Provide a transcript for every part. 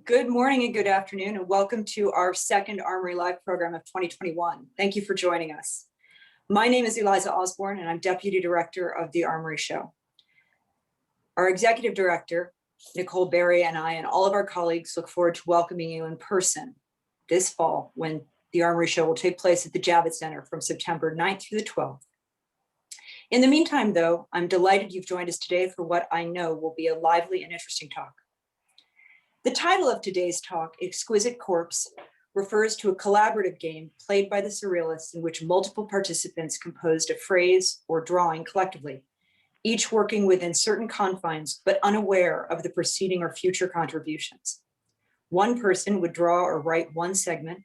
Good morning and good afternoon, and welcome to our second Armory Live program of 2021. Thank you for joining us. My name is Eliza Osborne, and I'm Deputy Director of the Armory Show. Our Executive Director, Nicole Berry, and I and all of our colleagues look forward to welcoming you in person this fall when the Armory Show will take place at the Javits Center from September 9th through the 12th. In the meantime, though, I'm delighted you've joined us today for what I know will be a lively and interesting talk. The title of today's talk, Exquisite Corpse, refers to a collaborative game played by the Surrealists in which multiple participants composed a phrase or drawing collectively, each working within certain confines but unaware of the preceding or future contributions. One person would draw or write one segment,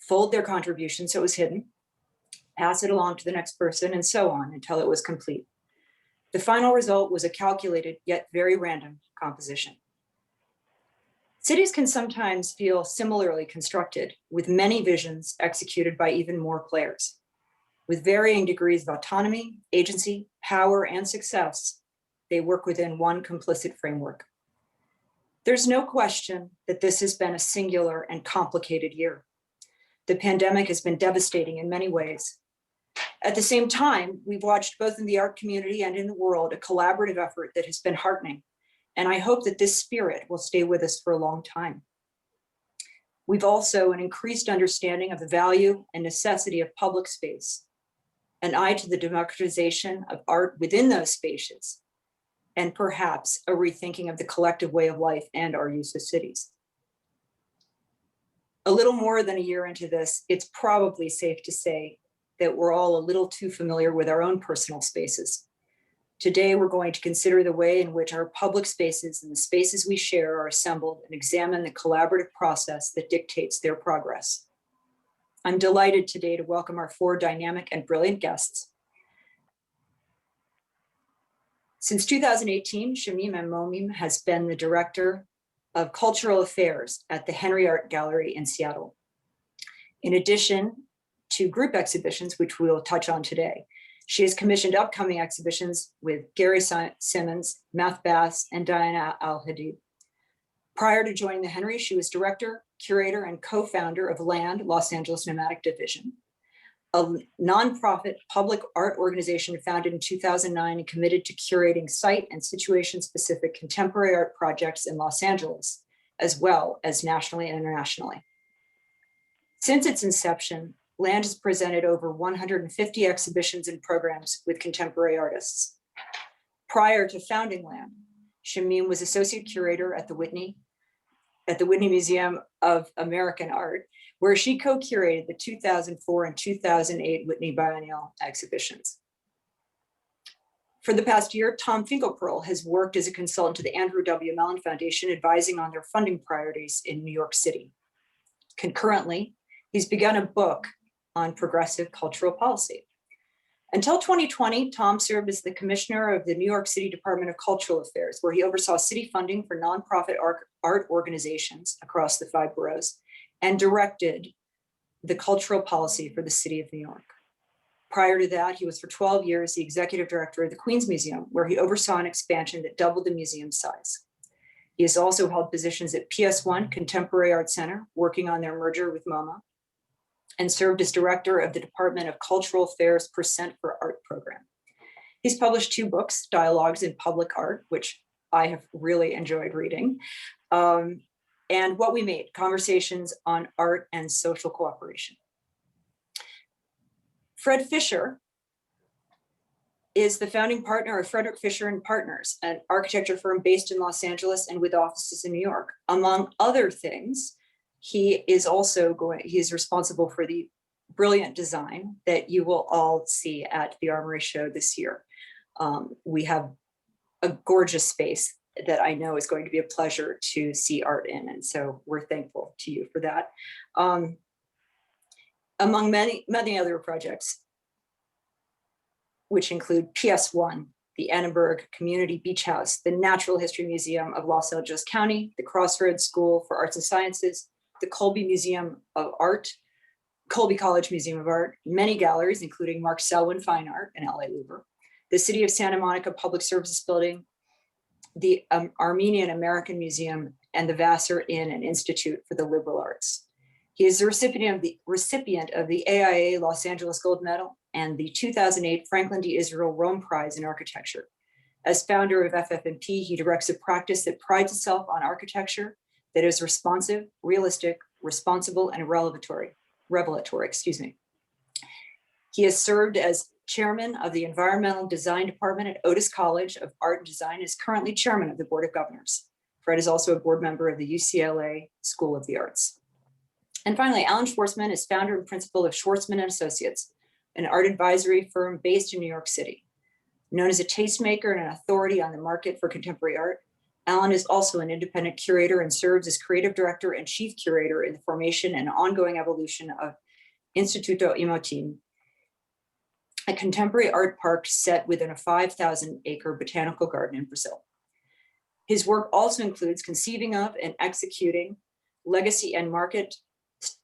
fold their contribution so it was hidden, pass it along to the next person, and so on until it was complete. The final result was a calculated yet very random composition. Cities can sometimes feel similarly constructed, with many visions executed by even more players. With varying degrees of autonomy, agency, power, and success, they work within one complicit framework. There's no question that this has been a singular and complicated year. The pandemic has been devastating in many ways. At the same time, we've watched both in the art community and in the world a collaborative effort that has been heartening. And I hope that this spirit will stay with us for a long time. We've also an increased understanding of the value and necessity of public space, an eye to the democratization of art within those spaces, and perhaps a rethinking of the collective way of life and our use of cities. A little more than a year into this, it's probably safe to say that we're all a little too familiar with our own personal spaces. Today, we're going to consider the way in which our public spaces and the spaces we share are assembled and examine the collaborative process that dictates their progress. I'm delighted today to welcome our four dynamic and brilliant guests. Since 2018, Shamim M. Momin has been the Director of Cultural Affairs at the Henry Art Gallery in Seattle. In addition to group exhibitions, which we will touch on today, she has commissioned upcoming exhibitions with Gary Simmons, Math Bass, and Diana Al-Hadid. Prior to joining the Henry, she was director, curator, and co-founder of LAND, Los Angeles Nomadic Division, a nonprofit public art organization founded in 2009 and committed to curating site and situation-specific contemporary art projects in Los Angeles, as well as nationally and internationally. Since its inception, LAND has presented over 150 exhibitions and programs with contemporary artists. Prior to founding LAND, Shamim was associate curator at the Whitney Museum of American Art, where she co-curated the 2004 and 2008 Whitney Biennial exhibitions. For the past year, Tom Finkelpearl has worked as a consultant to the Andrew W. Mellon Foundation, advising on their funding priorities in New York City. Concurrently, he's begun a book on progressive cultural policy. Until 2020, Tom served as the commissioner of the New York City Department of Cultural Affairs, where he oversaw city funding for nonprofit art organizations across the 5 boroughs and directed the cultural policy for the city of New York. Prior to that, he was for 12 years the executive director of the Queens Museum, where he oversaw an expansion that doubled the museum's size. He has also held positions at PS1 Contemporary Art Center, working on their merger with MoMA, and served as director of the Department of Cultural Affairs Percent for Art program. He's published 2 books, Dialogues in Public Art, which I have really enjoyed reading, and What We Made, Conversations on Art and Social Cooperation. Fred Fisher is the founding partner of Frederick Fisher and Partners, an architecture firm based in Los Angeles and with offices in New York. Among other things, he is responsible for the brilliant design that you will all see at the Armory Show this year. We have a gorgeous space that I know is going to be a pleasure to see art in, and so we're thankful to you for that. Among many other projects, which include PS1, the Annenberg Community Beach House, the Natural History Museum of Los Angeles County, the Crossroads School for Arts and Sciences, the Colby Museum of Art, Colby College Museum of Art, many galleries, including Mark Selwyn Fine Art and LA Louvre, the City of Santa Monica Public Services Building, the Armenian American Museum, and the Vassar Inn and Institute for the Liberal Arts. He is the recipient of the AIA Los Angeles Gold Medal and the 2008 Franklin D. Israel Rome Prize in Architecture. As founder of FF&P, he directs a practice that prides itself on architecture that is responsive, realistic, responsible, and revelatory. He has served as chairman of the Environmental Design Department at Otis College of Art and Design and is currently chairman of the Board of Governors. Fred is also a board member of the UCLA School of the Arts. And finally, Allan Schwartzman is founder and principal of Schwartzman Associates, an art advisory firm based in New York City. Known as a tastemaker and an authority on the market for contemporary art, Allan is also an independent curator and serves as creative director and chief curator in the formation and ongoing evolution of Instituto Imotim, a contemporary art park set within a 5,000-acre botanical garden in Brazil. His work also includes conceiving of and executing legacy and market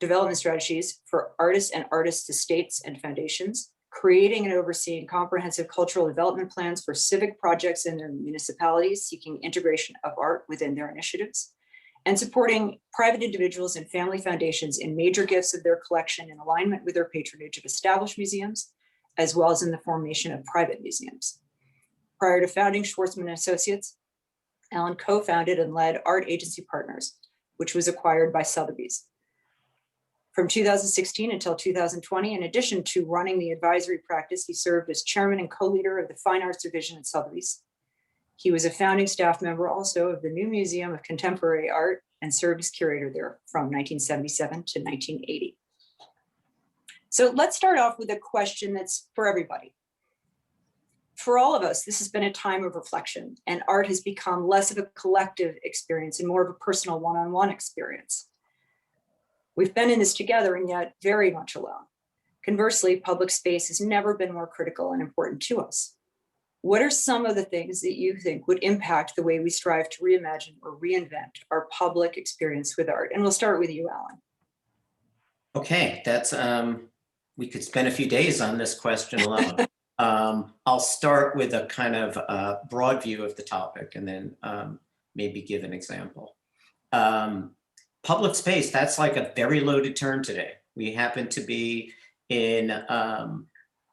development strategies for artists and artists' estates and foundations, creating and overseeing comprehensive cultural development plans for civic projects in their municipalities seeking integration of art within their initiatives, and supporting private individuals and family foundations in major gifts of their collection in alignment with their patronage of established museums, as well as in the formation of private museums. Prior to founding Schwartzman Associates, Allan co-founded and led Art Agency Partners, which was acquired by Sotheby's. From 2016 until 2020, in addition to running the advisory practice, he served as chairman and co-leader of the Fine Arts Division at Sotheby's. He was a founding staff member also of the New Museum of Contemporary Art and served as curator there from 1977 to 1980. So let's start off with a question that's for everybody. For all of us, this has been a time of reflection, and art has become less of a collective experience and more of a personal one-on-one experience. We've been in this together and yet very much alone. Conversely, public space has never been more critical and important to us. What are some of the things that you think would impact the way we strive to reimagine or reinvent our public experience with art? And we'll start with you, Allan. Okay, that's, we could spend a few days on this question alone. I'll start with a kind of broad view of the topic and then maybe give an example. Public space, that's like a very loaded term today. We happen to be in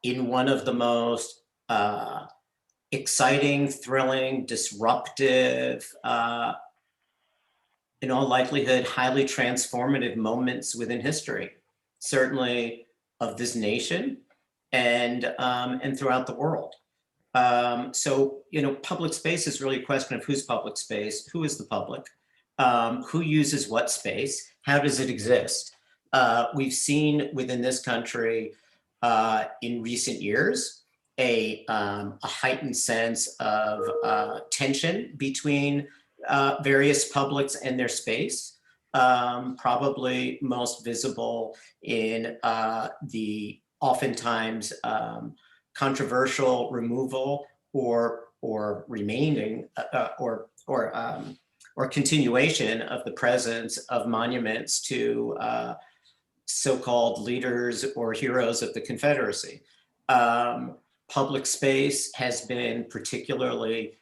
one of the most exciting, thrilling, disruptive, in all likelihood, highly transformative moments within history, certainly of this nation and throughout the world. So, you know, public space is really a question of whose public space, who is the public, who uses what space, how does it exist? We've seen within this country in recent years a heightened sense of tension between various publics and their space, probably most visible in the oftentimes controversial removal or remaining or continuation of the presence of monuments to so-called leaders or heroes of the Confederacy. Public space has been particularly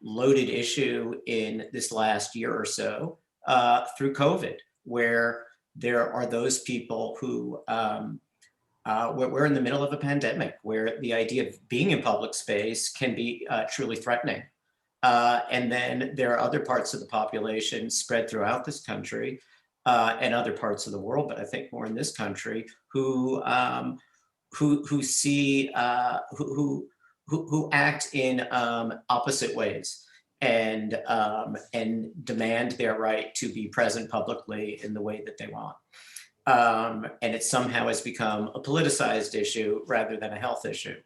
loaded issue in this last year or so through COVID, where there are those people who, we're in the middle of a pandemic where the idea of being in public space can be truly threatening. And then there are other parts of the population spread throughout this country and other parts of the world, but I think more in this country, who see, who act in opposite ways and demand their right to be present publicly in the way that they want. And it somehow has become a politicized issue rather than a health issue.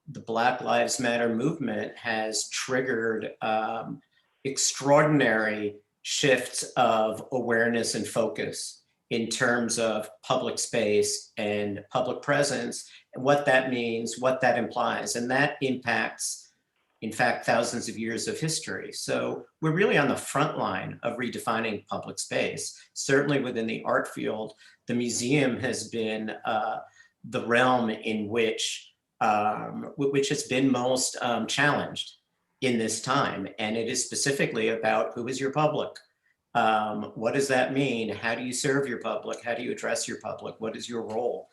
The Black Lives Matter movement has triggered extraordinary shifts of awareness and focus in terms of public space and public presence, and what that means, what that implies, and that impacts, in fact, thousands of years of history. So we're really on the front line of redefining public space. Certainly within the art field, the museum has been the realm in which which has been most challenged in this time. And it is specifically about who is your public? What does that mean? How do you serve your public? How do you address your public? What is your role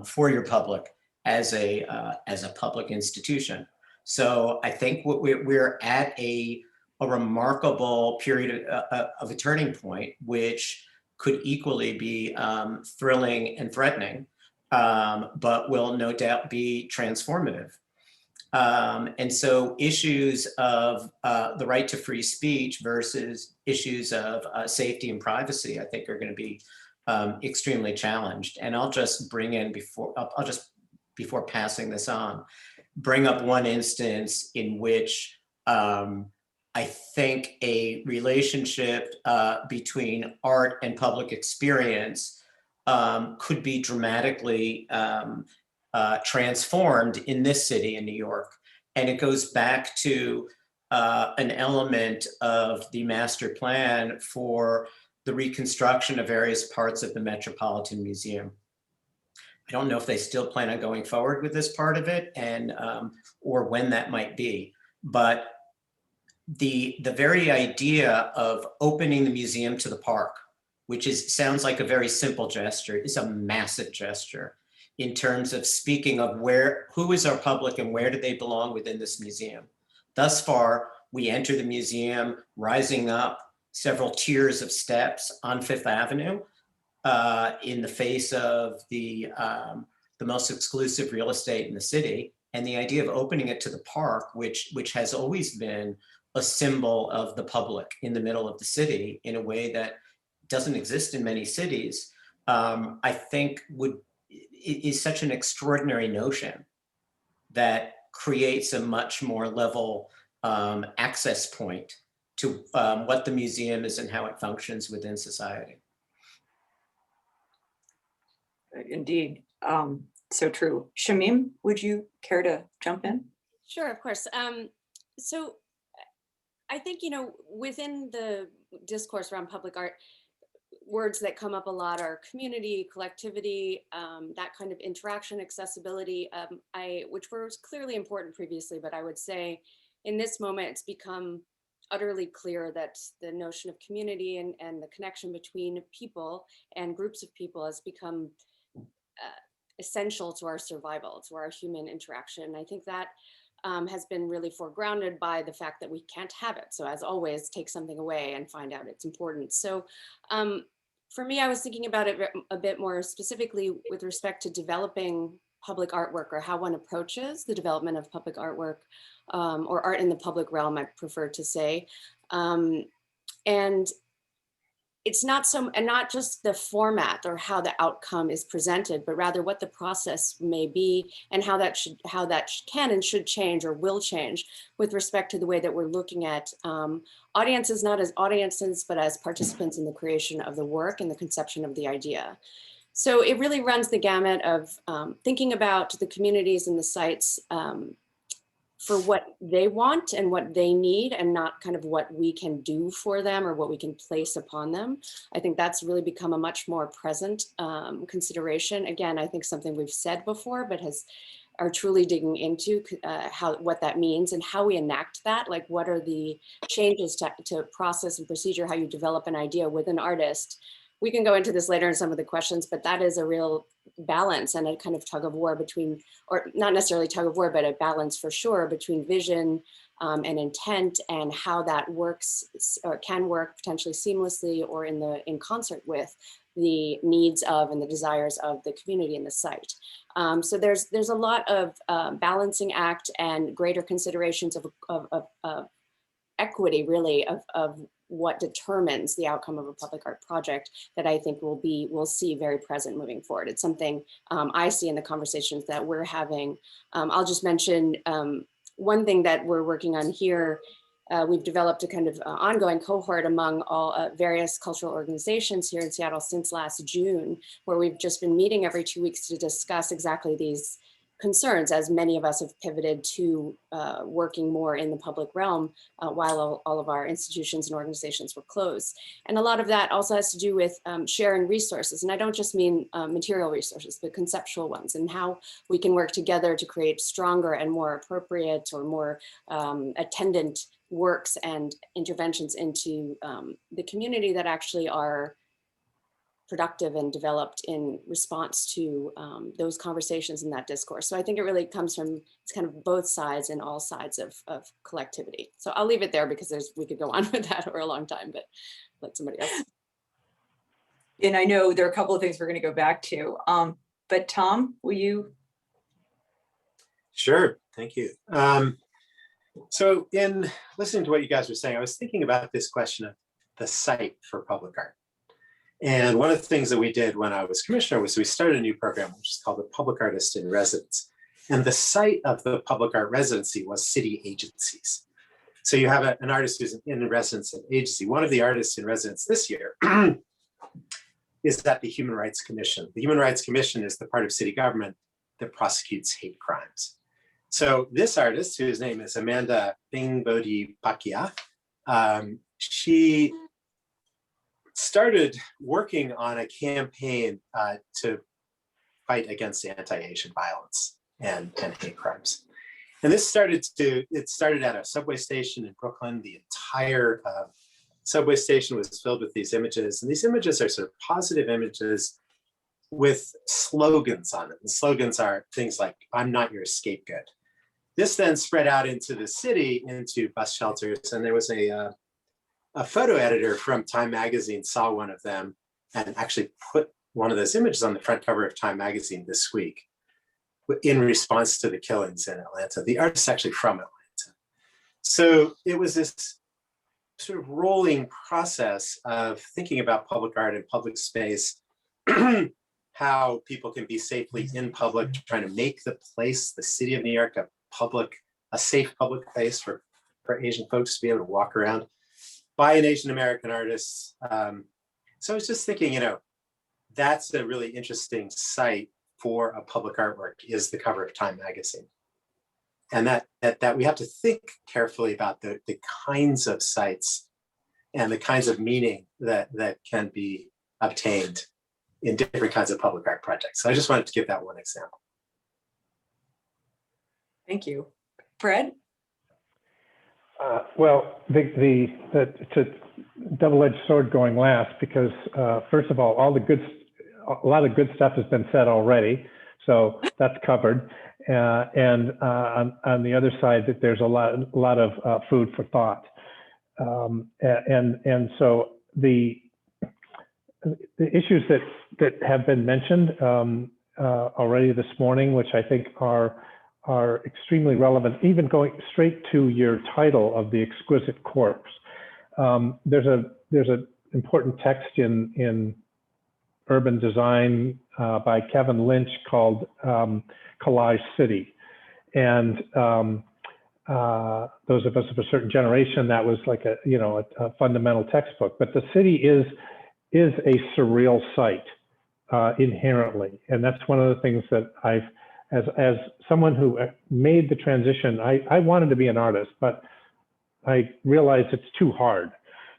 for your public as a public institution? So I think we're at a remarkable period of a turning point, which could equally be thrilling and threatening, but will no doubt be transformative. And so issues of the right to free speech versus issues of safety and privacy, I think, are going to be extremely challenged. And I'll just bring in before passing this on, bring up one instance in which I think a relationship between art and public experience could be dramatically transformed in this city, in New York. And it goes back to an element of the master plan for the reconstruction of various parts of the Metropolitan Museum. I don't know if they still plan on going forward with this part of it, and or when that might be. But the very idea of opening the museum to the park, which sounds like a very simple gesture, is a massive gesture in terms of speaking of who is our public and where do they belong within this museum. Thus far, we enter the museum rising up several tiers of steps on Fifth Avenue in the face of the most exclusive real estate in the city. And the idea of opening it to the park, which has always been a symbol of the public in the middle of the city in a way that doesn't exist in many cities, I think is such an extraordinary notion that creates a much more level access point to what the museum is and how it functions within society. Indeed, so true. Shamim, would you care to jump in? Sure, of course. So I think, within the discourse around public art, words that come up a lot are community, collectivity, that kind of interaction, accessibility, which was clearly important previously, but I would say in this moment, it's become utterly clear that the notion of community and the connection between people and groups of people has become essential to our survival, to our human interaction. I think that has been really foregrounded by the fact that we can't have it. So as always, take something away and find out its importance. So for me, I was thinking about it a bit more specifically with respect to developing public artwork, or how one approaches the development of public artwork, or art in the public realm, I prefer to say. And it's not just the format or how the outcome is presented, but rather what the process may be and how that can and should change or will change with respect to the way that we're looking at audiences, not as audiences, but as participants in the creation of the work and the conception of the idea. So it really runs the gamut of thinking about the communities and the sites for what they want and what they need, and not kind of what we can do for them or what we can place upon them. I think that's really become a much more present consideration. Again, I think something we've said before, but are truly digging into what that means and how we enact that. Like, what are the changes to process and procedure, how you develop an idea with an artist. We can go into this later in some of the questions, but that is a real balance and a kind of tug of war between, or not necessarily tug of war, but a balance for sure between vision and intent, and how that works or can work potentially seamlessly or in concert with the needs of and the desires of the community and the site. So there's a lot of balancing act and greater considerations of equity, really, of what determines the outcome of a public art project that I think we'll see very present moving forward. It's something I see in the conversations that we're having. I'll just mention one thing that we're working on here. We've developed a kind of ongoing cohort among all various cultural organizations here in Seattle since last June, where we've just been meeting every 2 weeks to discuss exactly these concerns, as many of us have pivoted to working more in the public realm while all of our institutions and organizations were closed. And a lot of that also has to do with sharing resources. And I don't just mean material resources, but conceptual ones, and how we can work together to create stronger and more appropriate or more attendant works and interventions into the community that actually are productive and developed in response to those conversations in that discourse. So I think it really comes from, it's kind of both sides and all sides of collectivity. So I'll leave it there because we could go on with that for a long time, but let somebody else. And I know there are a couple of things we're going to go back to, but Tom, will you? Sure, thank you. So in listening to what you guys were saying, I was thinking about this question of the site for public art. And one of the things that we did when I was commissioner was we started a new program, which is called the Public Artist in Residence. And the site of the public art residency was city agencies. So you have an artist who's in residence at agency. One of the artists in residence this year is at the Human Rights Commission. The Human Rights Commission is the part of city government that prosecutes hate crimes. So this artist, whose name is Amanda Bingbodi Pakia, she started working on a campaign to fight against anti-Asian violence and hate crimes. And it started at a subway station in Brooklyn. The entire subway station was filled with these images. And these images are sort of positive images with slogans on them. The slogans are things like, "I'm not your scapegoat." This then spread out into the city, into bus shelters. And there was a photo editor from Time magazine saw one of them and actually put one of those images on the front cover of Time magazine this week in response to the killings in Atlanta. The artist's actually from Atlanta. So it was this sort of rolling process of thinking about public art and public space, how people can be safely in public, trying to make the place, the city of New York, a safe public place for Asian folks to be able to walk around by an Asian American artist. So I was just thinking, that's a really interesting site for a public artwork, is the cover of Time magazine. And that we have to think carefully about the kinds of sites and the kinds of meaning that can be obtained in different kinds of public art projects. So I just wanted to give that one example. Thank you. Fred? Well, it's a double-edged sword going last because, first of all, a lot of good stuff has been said already, so that's covered. And on the other side, that there's a lot of food for thought. And so the issues that have been mentioned already this morning, which I think are extremely relevant, even going straight to your title of the Exquisite Corpse. There's an important text in urban design by Kevin Lynch called Collage City. And those of us of a certain generation, that was like a fundamental textbook. But the city is a surreal site inherently. And that's one of the things that as someone who made the transition, I wanted to be an artist, but I realized it's too hard.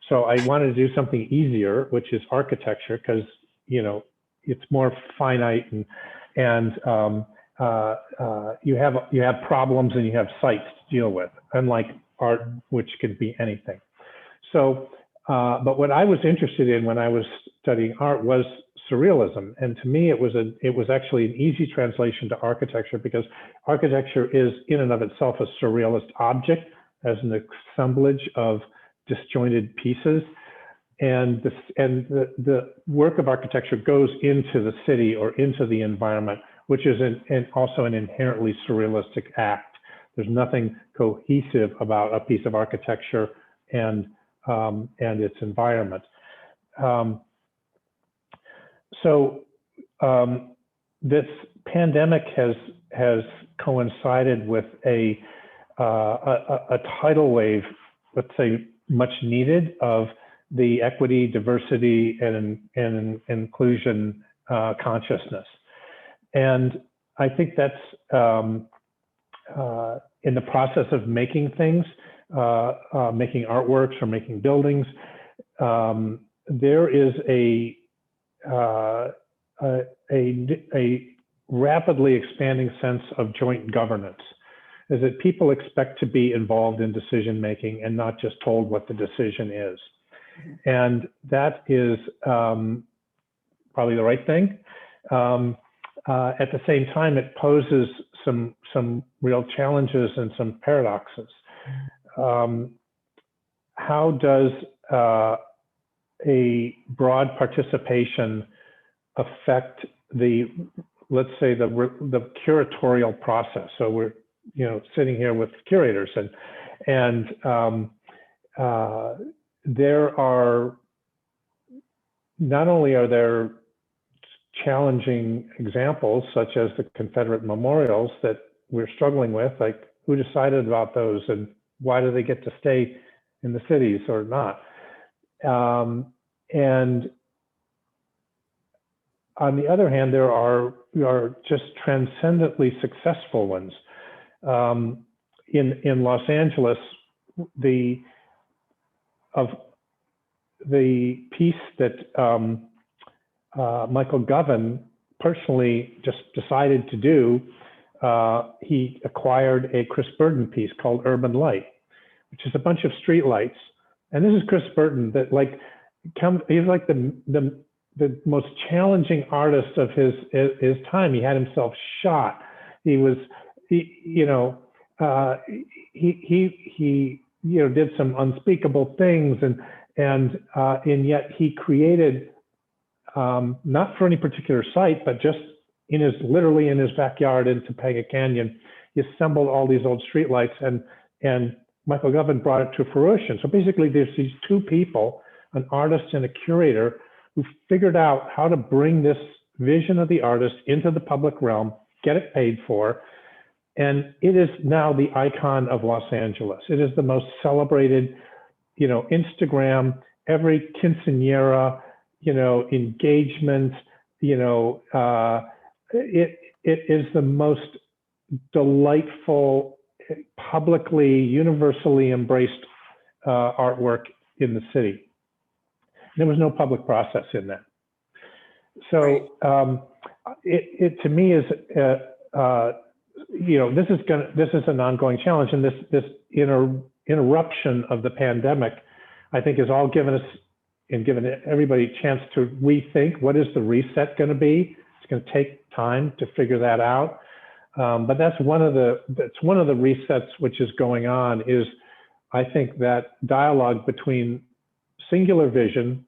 So I wanted to do something easier, which is architecture, because it's more finite and you have problems and you have sites to deal with, unlike art, which can be anything. So, but what I was interested in when I was studying art was surrealism, and to me it was actually an easy translation to architecture, because architecture is in and of itself a surrealist object as an assemblage of disjointed pieces, and the work of architecture goes into the city or into the environment, which is also an inherently surrealistic act. There's nothing cohesive about a piece of architecture and its environment. So this pandemic has coincided with a tidal wave, let's say much needed, of the equity, diversity, and inclusion consciousness. And I think that's in the process of making things, making artworks or making buildings. There is a rapidly expanding sense of joint governance, is that people expect to be involved in decision making and not just told what the decision is. And that is probably the right thing. At the same time, it poses some real challenges and some paradoxes. How does a broad participation affect the, let's say, the curatorial process? So we're, sitting here with curators, and there are, not only are there challenging examples such as the Confederate memorials that we're struggling with, like who decided about those and why do they get to stay in the cities or not? And on the other hand, there are just transcendently successful ones. In Los Angeles, the piece that Michael Govan personally just decided to do, he acquired a Chris Burden piece called Urban Light, which is a bunch of street lights. And this is Chris Burden that he's like the most challenging artist of his time. He had himself shot. He was, he did some unspeakable things, and yet he created, not for any particular site, but just literally in his backyard in Topanga Canyon, he assembled all these old streetlights, and Michael Govan brought it to fruition. So basically there's these two people, an artist and a curator, who figured out how to bring this vision of the artist into the public realm, get it paid for, and it is now the icon of Los Angeles. It is the most celebrated, Instagram, every quinceañera, engagement, it is the most delightful, publicly, universally embraced artwork in the city. There was no public process in that. So it to me is, this is an ongoing challenge, and this interruption of the pandemic, I think, has all given us and given everybody a chance to rethink what is the reset going to be. It's going to take time to figure that out, but that's one of the resets which is going on. Is, I think, that dialogue between singular vision,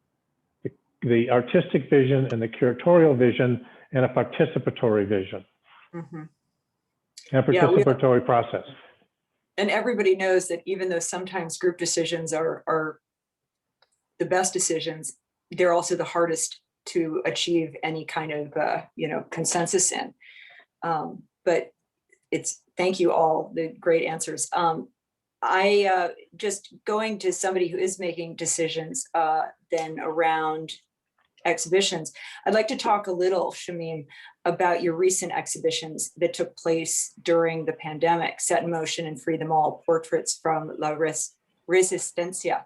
the artistic vision and the curatorial vision, and a participatory vision, and a participatory process. And everybody knows that even though sometimes group decisions are the best decisions, they're also the hardest to achieve any kind of consensus in. But thank you all, the great answers. I just going to somebody who is making decisions then around exhibitions, I'd like to talk a little, Shamim, about your recent exhibitions that took place during the pandemic, Set in Motion and Free Them All, Portraits from La Resistencia.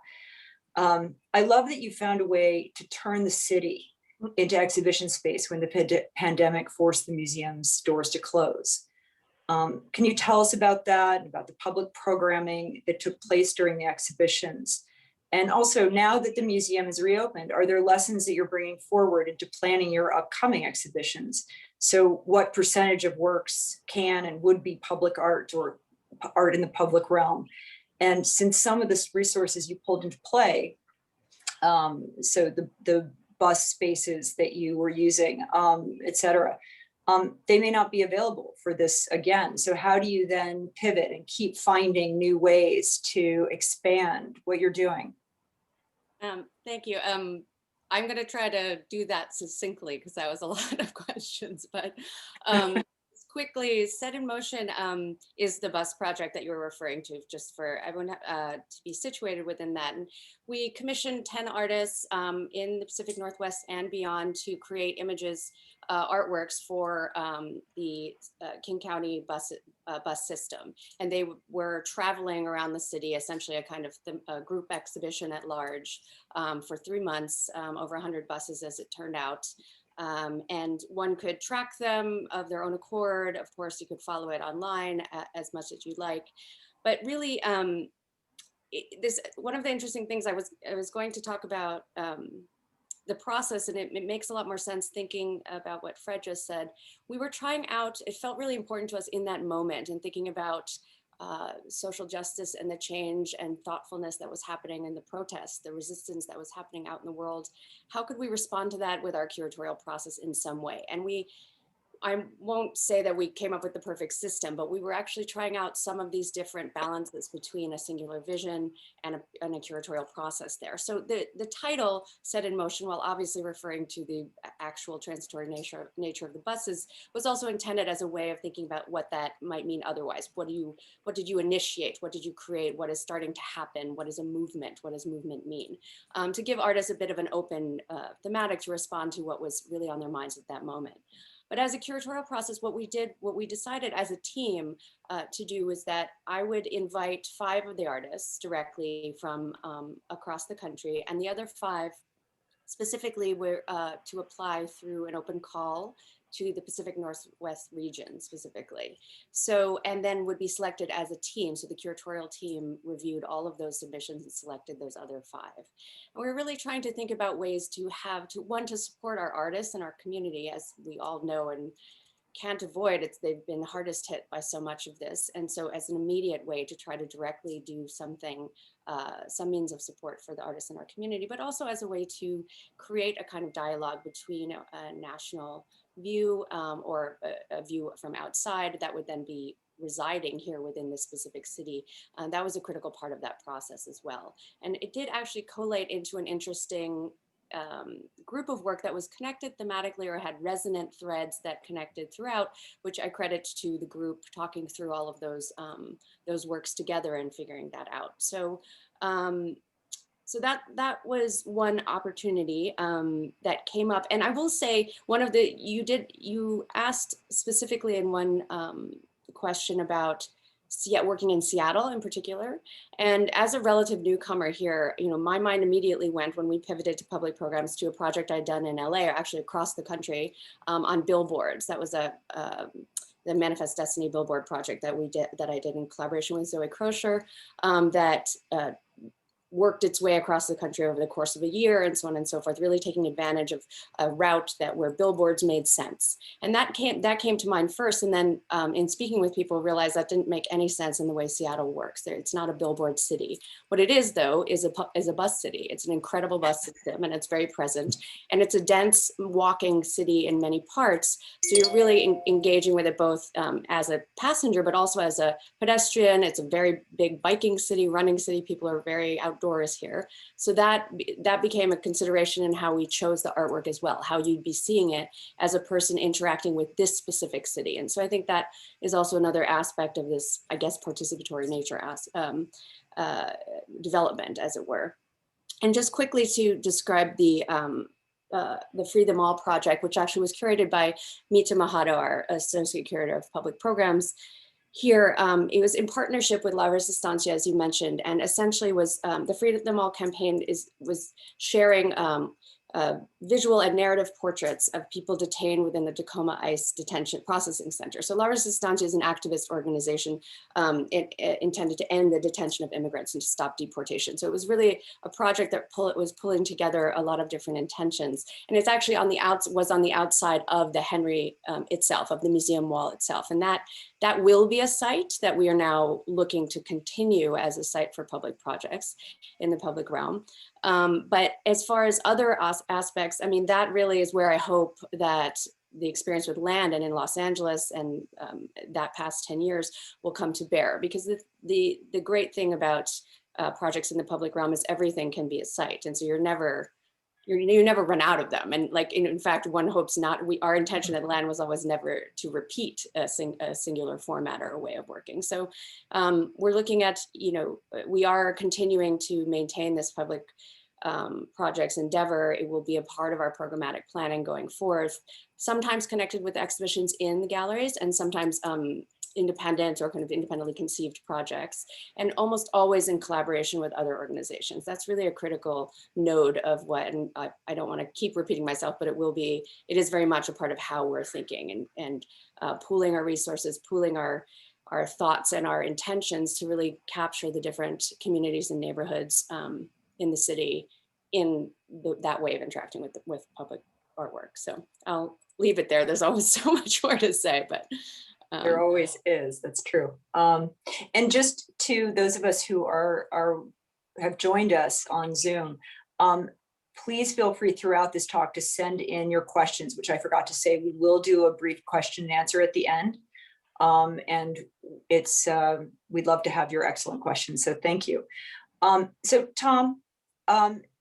I love that you found a way to turn the city into exhibition space when the pandemic forced the museum's doors to close. Can you tell us about that, about the public programming that took place during the exhibitions? And also, now that the museum is reopened, are there lessons that you're bringing forward into planning your upcoming exhibitions? So what percentage of works can and would be public art or art in the public realm? And since some of the resources you pulled into play, so the bus spaces that you were using, et cetera, they may not be available for this again. So how do you then pivot and keep finding new ways to expand what you're doing? Thank you. I'm going to try to do that succinctly because that was a lot of questions, but quickly, Set in Motion is the bus project that you were referring to, just for everyone to be situated within that. And we commissioned 10 artists in the Pacific Northwest and beyond to create images, artworks for the King County bus system. And they were traveling around the city, essentially a kind of a group exhibition at large for 3 months, over 100 buses as it turned out. And one could track them of their own accord. Of course, you could follow it online as much as you like. But really, one of the interesting things I was going to talk about the process, and it makes a lot more sense thinking about what Fred just said. We were trying out, it felt really important to us in that moment, and thinking about social justice and the change and thoughtfulness that was happening in the protests, the resistance that was happening out in the world. How could we respond to that with our curatorial process in some way? And I won't say that we came up with the perfect system, but we were actually trying out some of these different balances between a singular vision and a curatorial process there. So the title, Set in Motion, while obviously referring to the actual transitory nature of the buses, was also intended as a way of thinking about what that might mean otherwise. What did you initiate? What did you create? What is starting to happen? What is a movement? What does movement mean? To give artists a bit of an open thematic to respond to what was really on their minds at that moment. But as a curatorial process, what we decided as a team to do was that I would invite 5 of the artists directly from across the country, and the other 5 specifically were to apply through an open call to the Pacific Northwest region specifically. So, and then would be selected as a team. So the curatorial team reviewed all of those submissions and selected those other 5. And we're really trying to think about ways to to support our artists and our community, as we all know and can't avoid. They've been hardest hit by so much of this. And so as an immediate way to try to directly do something, some means of support for the artists in our community, but also as a way to create a kind of dialogue between a national view or a view from outside that would then be residing here within this specific city. That was a critical part of that process as well. And it did actually collate into an interesting group of work that was connected thematically or had resonant threads that connected throughout, which I credit to the group talking through all of those works together and figuring that out. So so that was one opportunity that came up. And I will say, you asked specifically in one question about working in Seattle in particular. And as a relative newcomer here, my mind immediately went, when we pivoted to public programs, to a project I'd done in LA, or actually across the country, on billboards. That was the Manifest Destiny billboard project that I did in collaboration with Zoe Crocher, that worked its way across the country over the course of a year, and so on and so forth, really taking advantage of a route where billboards made sense. And that came to mind first. And then in speaking with people, realized that didn't make any sense in the way Seattle works. It's not a billboard city. What it is, though, is a bus city. It's an incredible bus system, and it's very present. And it's a dense walking city in many parts. So you're really engaging with it both as a passenger, but also as a pedestrian. It's a very big biking city, running city. People are very outdoors here. So that became a consideration in how we chose the artwork as well, how you'd be seeing it as a person interacting with this specific city. And so I think that is also another aspect of this, I guess, participatory nature development, as it were. And just quickly to describe the Free Them All project, which actually was curated by Mita Mahado, our Associate Curator of Public Programs. Here, it was in partnership with La Resistencia, as you mentioned, and essentially was the Free Them All campaign was sharing visual and narrative portraits of people detained within the Tacoma ICE Detention Processing Center. So La Resistencia is an activist organization intended to end the detention of immigrants and to stop deportation. So it was really a project that was pulling together a lot of different intentions. And it's actually was on the outside of the Henry itself, of the museum wall itself. And that will be a site that we are now looking to continue as a site for public projects in the public realm. But as far as other aspects, I mean, that really is where I hope that the experience with Landon in Los Angeles and that past 10 years will come to bear. Because the great thing about projects in the public realm is everything can be a site. And so you're never you never run out of them. And like, in fact, one hopes not, our intention at LAN was always never to repeat a singular format or a way of working. So we're looking at, we are continuing to maintain this public projects endeavor. It will be a part of our programmatic planning going forth, sometimes connected with exhibitions in the galleries and sometimes independent or kind of independently conceived projects, and almost always in collaboration with other organizations. That's really a critical node of what, and I don't want to keep repeating myself, but it is very much a part of how we're thinking and pooling our resources, pooling our thoughts and our intentions to really capture the different communities and neighborhoods in the city in that way of interacting with public artwork. So I'll leave it there. There's always so much more to say, but there always is. That's true. And just to those of us who have joined us on Zoom, please feel free throughout this talk to send in your questions, which I forgot to say. We will do a brief question and answer at the end. And we'd love to have your excellent questions. So thank you. So Tom,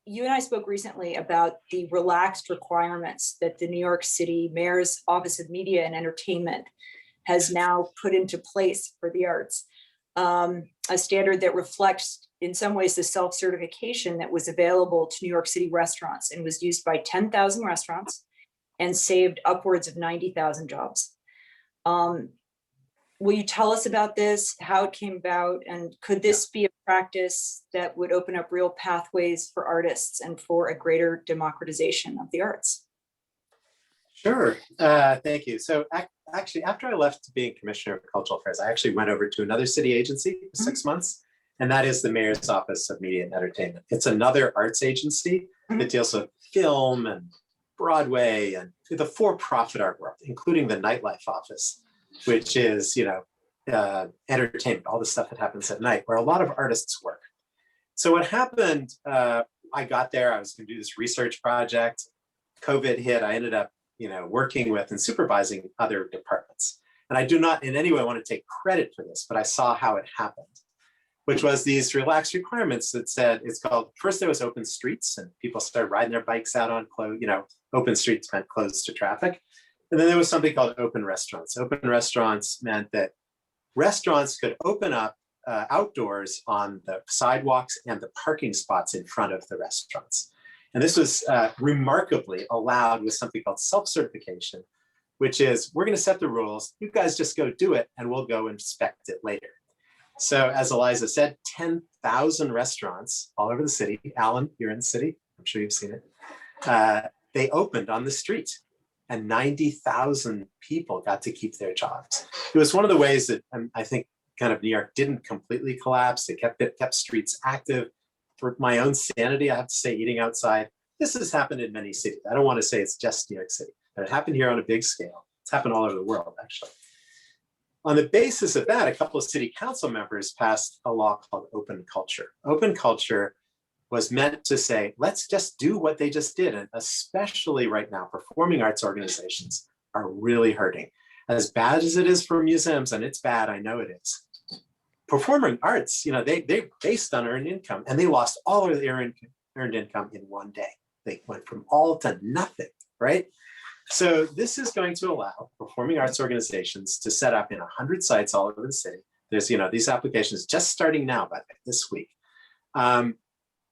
you and I spoke recently about the relaxed requirements that the New York City Mayor's Office of Media and Entertainment has now put into place for the arts, a standard that reflects in some ways the self-certification that was available to New York City restaurants and was used by 10,000 restaurants and saved upwards of 90,000 jobs. Will you tell us about this, how it came about, and could this be a practice that would open up real pathways for artists and for a greater democratization of the arts? Sure, thank you. So actually, after I left being Commissioner of Cultural Affairs, I actually went over to another city agency for 6 months, and that is the Mayor's Office of Media and Entertainment. It's another arts agency that deals with film and Broadway and the for-profit art world, including the nightlife office, which is, entertainment, all the stuff that happens at night, where a lot of artists work. So what happened, I got there, I was going to do this research project. COVID hit, I ended up working with and supervising other departments. And I do not in any way want to take credit for this, but I saw how it happened, which was these relaxed requirements that said, it's called, first there was open streets and people started riding their bikes out on open streets meant closed to traffic. And then there was something called open restaurants. Open restaurants meant that restaurants could open up outdoors on the sidewalks and the parking spots in front of the restaurants. And this was remarkably allowed with something called self-certification, which is, we're going to set the rules, you guys just go do it, and we'll go inspect it later. So as Eliza said, 10,000 restaurants all over the city. Allan, you're in the city, I'm sure you've seen it. They opened on the street, and 90,000 people got to keep their jobs. It was one of the ways that I think kind of New York didn't completely collapse. It kept streets active. For my own sanity, I have to say, eating outside, this has happened in many cities. I don't want to say it's just New York City, but it happened here on a big scale. It's happened all over the world, actually. On the basis of that, a couple of city council members passed a law called open culture. Open culture was meant to say, let's just do what they just did. And especially right now, performing arts organizations are really hurting. As bad as it is for museums, and it's bad, I know it is. Performing arts, they're based on earned income, and they lost all of their earned income in one day. They went from all to nothing, right? So this is going to allow performing arts organizations to set up in 100 sites all over the city. There's, these applications just starting now, by the way, this week. And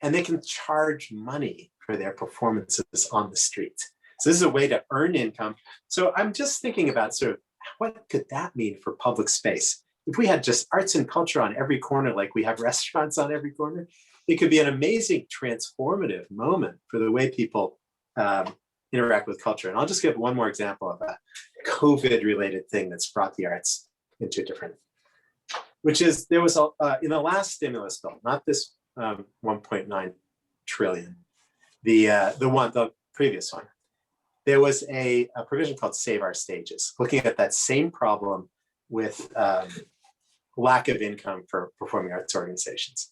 they can charge money for their performances on the street. So this is a way to earn income. So I'm just thinking about sort of what could that mean for public space? If we had just arts and culture on every corner, like we have restaurants on every corner, it could be an amazing transformative moment for the way people interact with culture. And I'll just give one more example of a COVID-related thing that's brought the arts into a different, which is there was in the last stimulus bill, not this 1.9 trillion, the previous one, there was a provision called Save Our Stages, looking at that same problem with lack of income for performing arts organizations.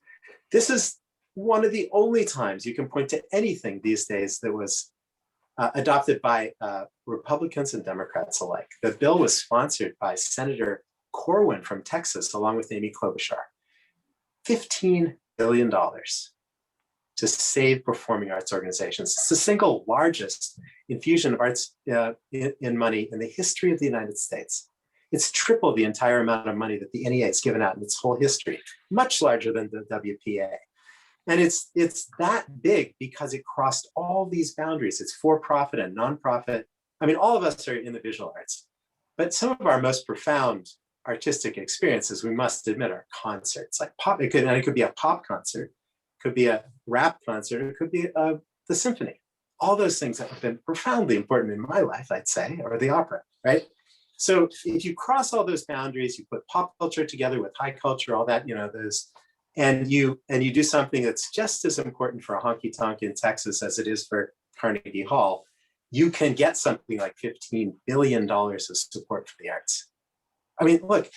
This is one of the only times you can point to anything these days that was adopted by Republicans and Democrats alike. The bill was sponsored by Senator Corwin from Texas, along with Amy Klobuchar. $15 billion to save performing arts organizations. It's the single largest infusion of arts in money in the history of the United States. It's triple the entire amount of money that the NEA has given out in its whole history, much larger than the WPA. And it's that big because it crossed all these boundaries. It's for-profit and nonprofit. I mean, all of us are in the visual arts, but some of our most profound artistic experiences, we must admit, are concerts, like pop. It could be a pop concert, could be a rap concert, it could be the symphony. All those things that have been profoundly important in my life, I'd say, or the opera, right? So if you cross all those boundaries, you put pop culture together with high culture, all that, those, and you do something that's just as important for a honky tonk in Texas as it is for Carnegie Hall, you can get something like $15 billion of support for the arts. I mean, look,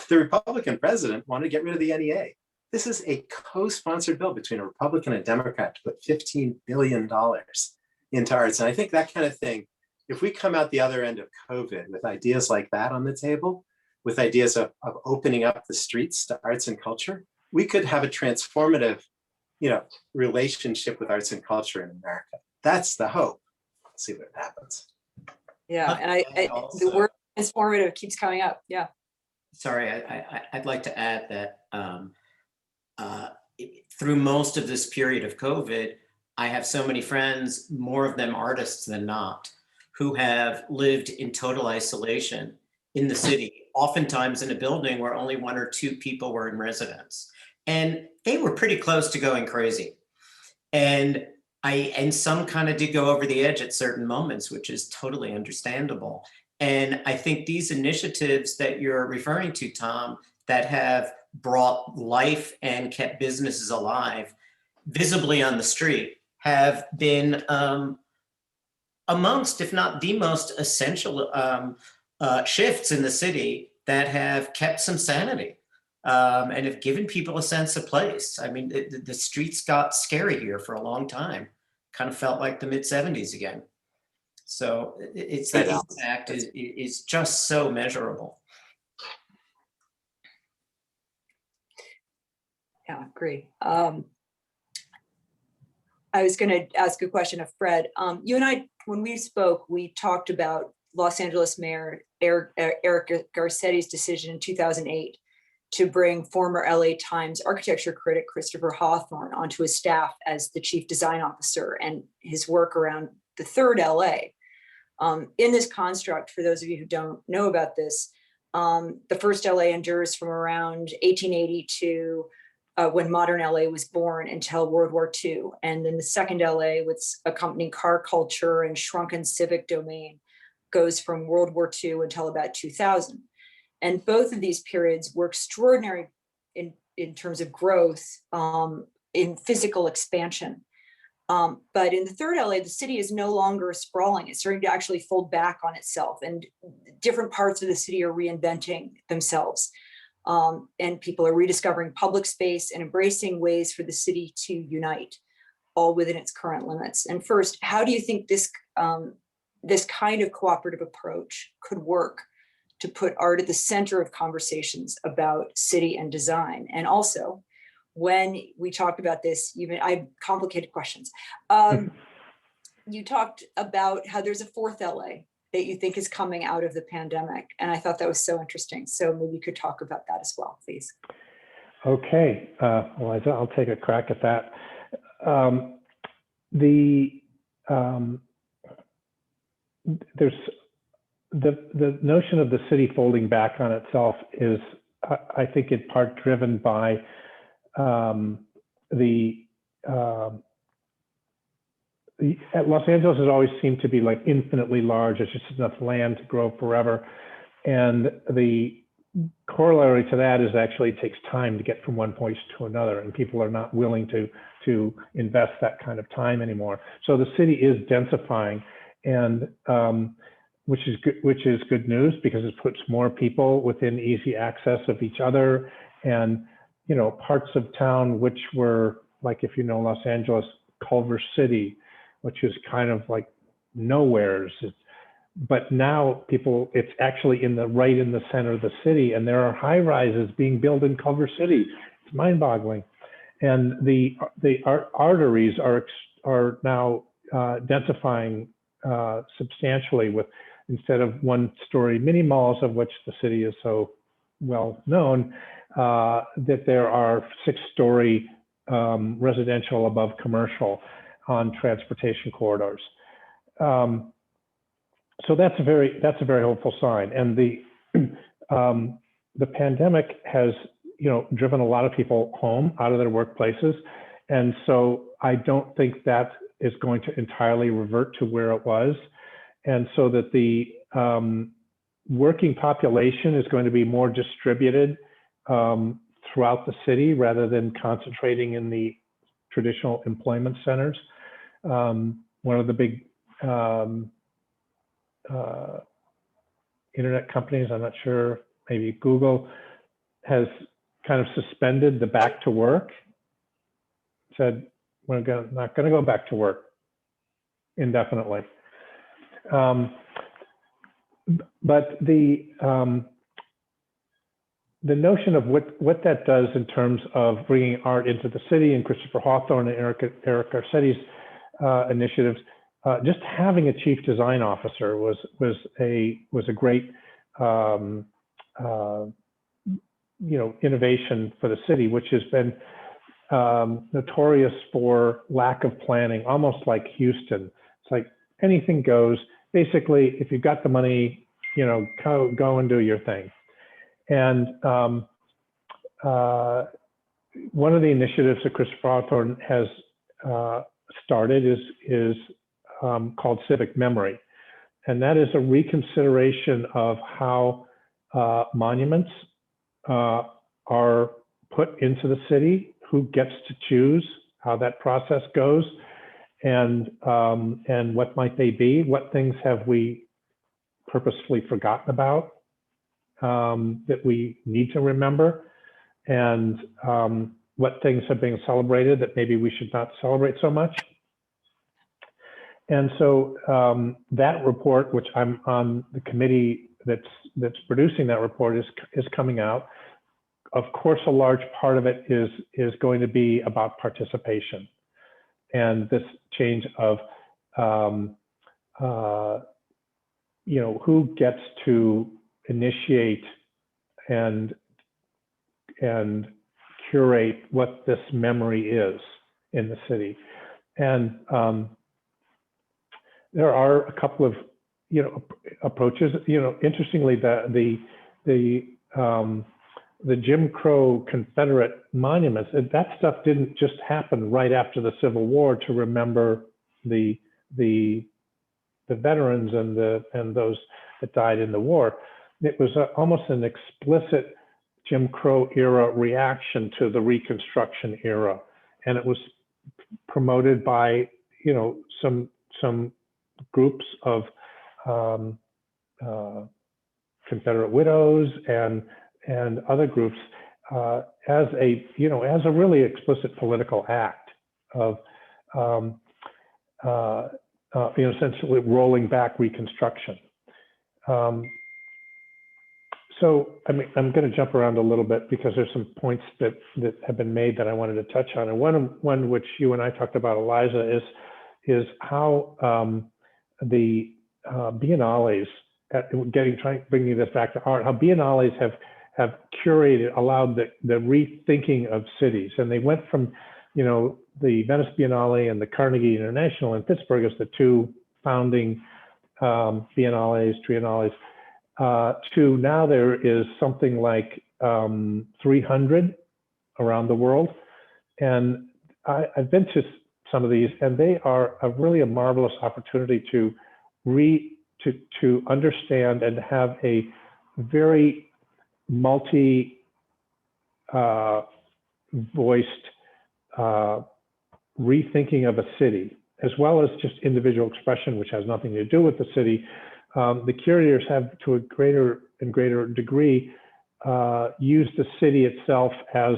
the Republican president wanted to get rid of the NEA. This is a co-sponsored bill between a Republican and Democrat to put $15 billion into arts. And I think that kind of thing, if we come out the other end of COVID with ideas like that on the table, with ideas of opening up the streets to arts and culture, we could have a transformative, relationship with arts and culture in America. That's the hope. Let's see what happens. Yeah, and the word transformative keeps coming up. Yeah. Sorry, I'd like to add that through most of this period of COVID, I have so many friends, more of them artists than not, who have lived in total isolation in the city, oftentimes in a building where only 1 or 2 people were in residence. And they were pretty close to going crazy. And some kind of did go over the edge at certain moments, which is totally understandable. And I think these initiatives that you're referring to, Tom, that have brought life and kept businesses alive visibly on the street have been amongst, if not the most essential shifts in the city that have kept some sanity and have given people a sense of place. I mean, the streets got scary here for a long time. Kind of felt like the mid-'70s again. So it's the impact is just so measurable. Yeah, agree. I was going to ask a question of Fred. You and I, when we spoke, we talked about Los Angeles Mayor Eric Garcetti's decision in 2008 to bring former LA Times architecture critic Christopher Hawthorne onto his staff as the chief design officer, and his work around the third LA. In this construct, for those of you who don't know about this, the first LA endures from around 1880 to when modern LA was born until World War II. And then the second LA, with accompanying car culture and shrunken civic domain, goes from World War II until about 2000. And both of these periods were extraordinary in terms of growth, in physical expansion. But in the third LA, the city is no longer sprawling. It's starting to actually fold back on itself, and different parts of the city are reinventing themselves. And people are rediscovering public space and embracing ways for the city to unite, all within its current limits. And first, how do you think this kind of cooperative approach could work to put art at the center of conversations about city and design? And also, when we talked about this, I have complicated questions. You talked about how there's a fourth LA that you think is coming out of the pandemic. And I thought that was so interesting. So maybe you could talk about that as well, please. Okay, well, I'll take a crack at that. There's the notion of the city folding back on itself is, I think, in part driven by Los Angeles has always seemed to be like infinitely large. There's just enough land to grow forever. And the corollary to that is actually it takes time to get from one place to another, and people are not willing to invest that kind of time anymore. So the city is densifying, and which is good news, because it puts more people within easy access of each other. And parts of town which were, like, if you know Los Angeles, Culver City, which is kind of like nowheres. But now it's actually right in the center of the city, and there are high rises being built in Culver City. It's mind-boggling. And the arteries are now densifying substantially, with, instead of one-story mini malls, of which the city is so well known, that there are 6-story residential above commercial on transportation corridors. So that's a very hopeful sign. And the pandemic has, driven a lot of people home out of their workplaces, and so I don't think that is going to entirely revert to where it was, and so that the working population is going to be more distributed throughout the city rather than concentrating in the traditional employment centers. One of the big internet companies, I'm not sure, maybe Google, has kind of suspended the back to work, said we're not going to go back to work indefinitely. But the notion of what that does in terms of bringing art into the city, and Christopher Hawthorne and Eric Garcetti's initiatives, just having a chief design officer was a great innovation for the city, which has been notorious for lack of planning, almost like Houston. It's like anything goes. Basically, if you've got the money, go and do your thing. And one of the initiatives that Christopher Hawthorne has started is called Civic Memory. And that is a reconsideration of how monuments are put into the city, who gets to choose, how that process goes, and what might they be, what things have we purposefully forgotten about that we need to remember, and what things are being celebrated that maybe we should not celebrate so much. And so that report, which I'm on the committee that's producing that report, is coming out. Of course, a large part of it is going to be about participation and this change of who gets to initiate and curate what this memory is in the city. And there are a couple of approaches. Interestingly, the Jim Crow Confederate monuments, that stuff didn't just happen right after the Civil War to remember the veterans and those that died in the war. It was almost an explicit Jim Crow era reaction to the Reconstruction era, and it was promoted by some groups of Confederate widows and other groups as a really explicit political act of essentially rolling back Reconstruction. So I'm going to jump around a little bit because there's some points that have been made that I wanted to touch on, and one which you and I talked about, Eliza, is how the biennales, bringing this back to art, how biennales have allowed the rethinking of cities. And they went from, the Venice Biennale and the Carnegie International in Pittsburgh as the two founding biennales, triennales, to now there is something like 300 around the world. And I've been to some of these, and they are really a marvelous opportunity to understand and have a very multi-voiced rethinking of a city, as well as just individual expression, which has nothing to do with the city. The curators have, to a greater and greater degree, used the city itself as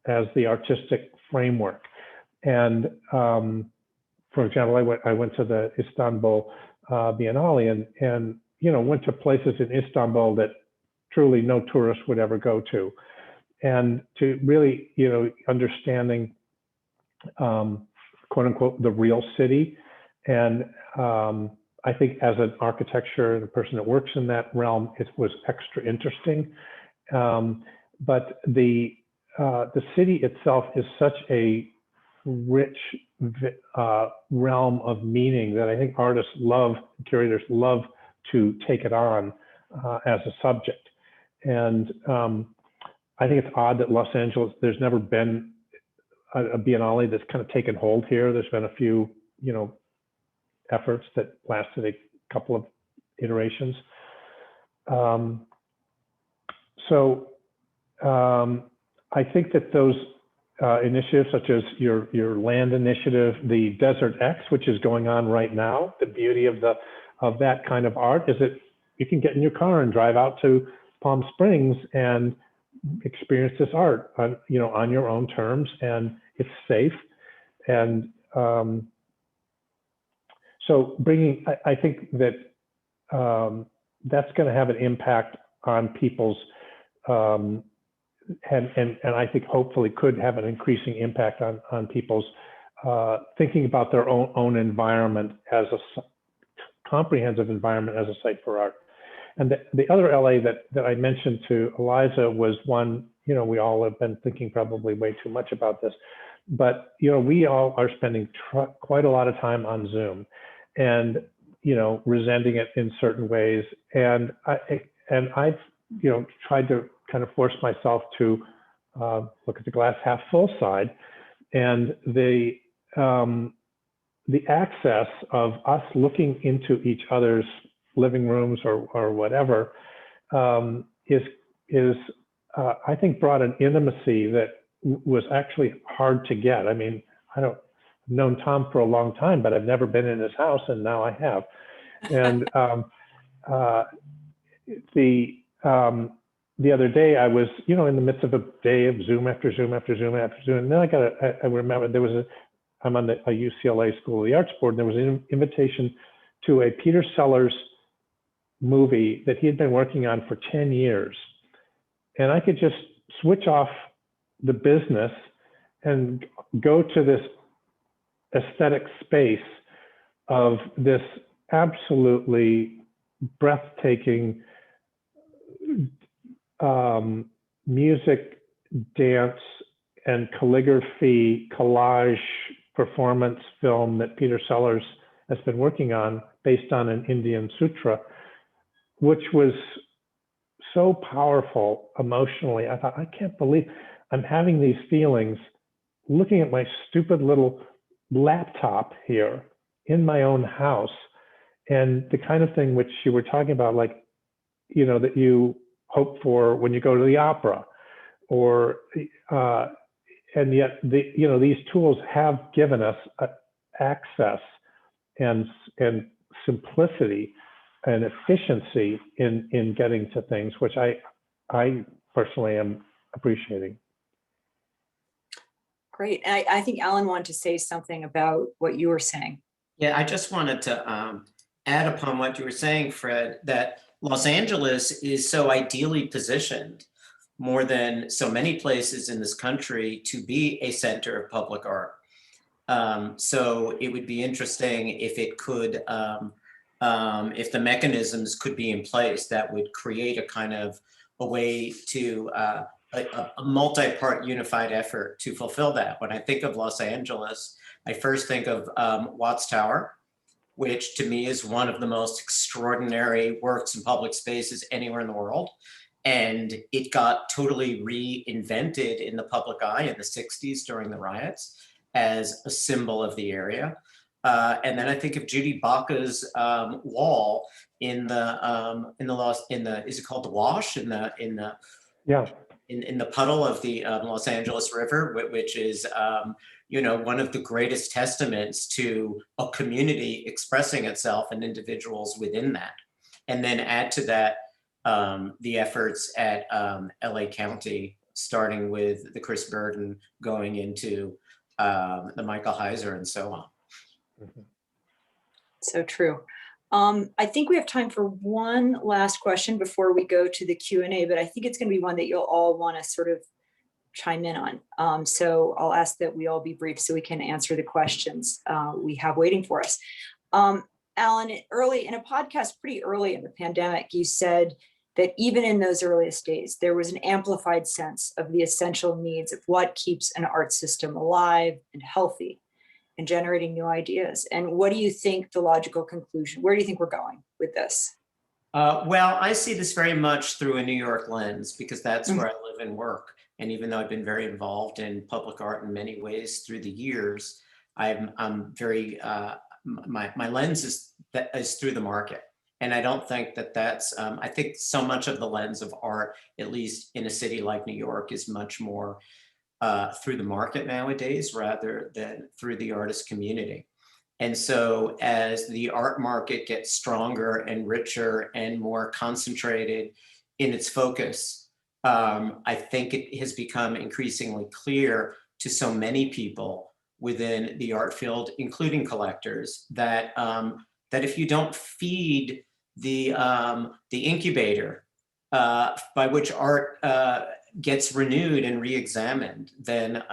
the artistic framework. And for example, I went to the Istanbul Biennale and went to places in Istanbul that truly no tourist would ever go to. and to really, understanding, quote unquote, the real city. And I think as an architecture and a person that works in that realm, it was extra interesting. But the city itself is such a rich realm of meaning that I think artists love, curators love to take it on as a subject. And I think it's odd that Los Angeles, there's never been a biennale that's kind of taken hold here. There's been a few, efforts that lasted a couple of iterations. I think that those initiatives, such as your land initiative, the Desert X, which is going on right now, the beauty of that kind of art is that you can get in your car and drive out to Palm Springs and experience this art on your own terms, and it's safe. And so I think that that's going to have an impact on people's, and I think hopefully could have an increasing impact on people's thinking about their own environment as a comprehensive environment as a site for art. And the other LA that I mentioned to Eliza was one, we all have been thinking probably way too much about this, but we all are spending quite a lot of time on Zoom, and resenting it in certain ways. And I've tried to kind of force myself to look at the glass half full side, and the access of us looking into each other's living rooms or whatever is I think brought an intimacy that was actually hard to get. I mean, I've known Tom for a long time, but I've never been in his house, and now I have. And the other day I was, in the midst of a day of Zoom after Zoom after Zoom after Zoom, and then I remember there was I'm on a UCLA School of the Arts board, and there was an invitation to a Peter Sellers movie that he had been working on for 10 years. And I could just switch off the business and go to this aesthetic space of this absolutely breathtaking music, dance, and calligraphy collage performance film that Peter Sellers has been working on based on an Indian sutra, which was so powerful emotionally. I thought, I can't believe I'm having these feelings looking at my stupid little laptop here in my own house. And the kind of thing which you were talking about, like, that you hope for when you go to the opera, or and yet these tools have given us access and simplicity and efficiency in getting to things, which I personally am appreciating. Great. And I think Allan wanted to say something about what you were saying. Yeah, I just wanted to add upon what you were saying, Fred, that Los Angeles is so ideally positioned, more than so many places in this country, to be a center of public art. So it would be interesting if it could, if the mechanisms could be in place that would create a kind of a way to a multi-part unified effort to fulfill that. When I think of Los Angeles, I first think of Watts Tower, which to me is one of the most extraordinary works in public spaces anywhere in the world. And it got totally reinvented in the public eye in the 60s during the riots as a symbol of the area. And then I think of Judy Baca's wall in the is it called the Wash in the puddle of the Los Angeles River, which is one of the greatest testaments to a community expressing itself and individuals within that. And then add to that the efforts at LA County, starting with the Chris Burden, going into the Michael Heiser, and so on. Mm-hmm. So true. I think we have time for one last question before we go to the Q&A, but I think it's going to be one that you'll all want to sort of chime in on. So I'll ask that we all be brief so we can answer the questions we have waiting for us. Allan, early in a podcast, pretty early in the pandemic, you said that even in those earliest days, there was an amplified sense of the essential needs of what keeps an art system alive and healthy and generating new ideas. And what do you think the logical conclusion, where do you think we're going with this? Well, I see this very much through a New York lens because that's where I live and work. And even though I've been very involved in public art in many ways through the years, I'm very, my lens is through the market. And I don't think that that's, I think so much of the lens of art, at least in a city like New York, is much more through the market nowadays rather than through the artist community. And so as the art market gets stronger and richer and more concentrated in its focus, I think it has become increasingly clear to so many people within the art field, including collectors, that that if you don't feed the incubator by which art gets renewed and re-examined, then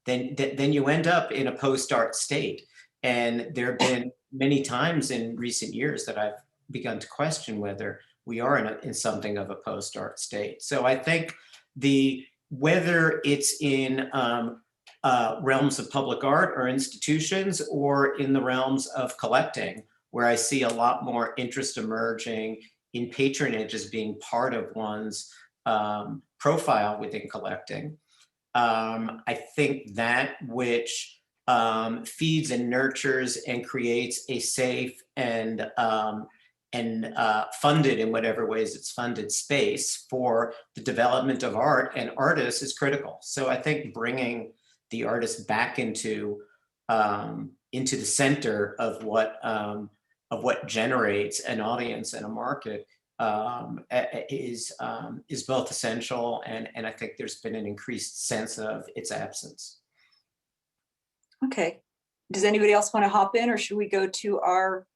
you end up in a post-art state. And there have been many times in recent years that I've begun to question whether we are in something of a post-art state. So I think whether it's in realms of public art or institutions or in the realms of collecting, where I see a lot more interest emerging in patronage as being part of one's profile within collecting. I think that which feeds and nurtures and creates a safe and funded, in whatever ways it's funded, space for the development of art and artists is critical. So I think bringing the artist back into the center of what generates an audience and a market is both essential, and I think there's been an increased sense of its absence. Okay. Does anybody else want to hop in, or should we go to our?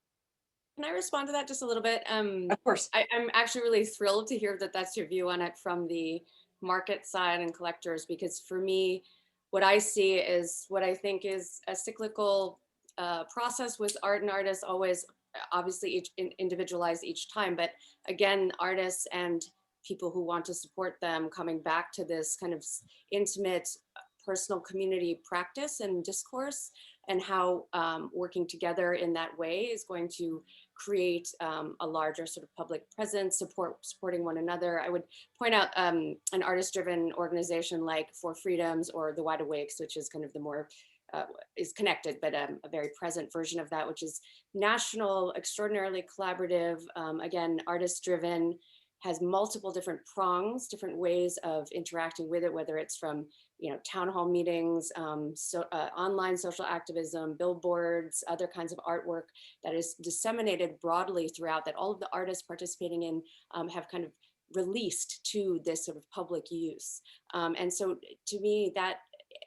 Can I respond to that just a little bit? Of course. I'm actually really thrilled to hear that that's your view on it from the market side and collectors, because for me, what I see is what I think is a cyclical process with art and artists, always obviously individualized each time, but again, artists and people who want to support them coming back to this kind of intimate personal community practice and discourse, and how working together in that way is going to create a larger sort of public presence, supporting one another. I would point out an artist-driven organization like For Freedoms or the Wide Awakes, which is kind of the more is connected, but a very present version of that, which is national, extraordinarily collaborative, again, artist-driven, has multiple different prongs, different ways of interacting with it, whether it's from town hall meetings, online social activism, billboards, other kinds of artwork that is disseminated broadly throughout, that all of the artists participating in have kind of released to this sort of public use. And so to me, that,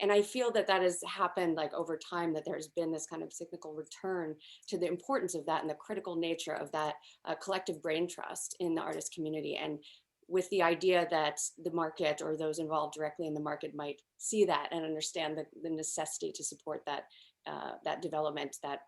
and I feel that that has happened like over time, that there's been this kind of cyclical return to the importance of that and the critical nature of that collective brain trust in the artist community. And with the idea that the market or those involved directly in the market might see that and understand the necessity to support that, that development, that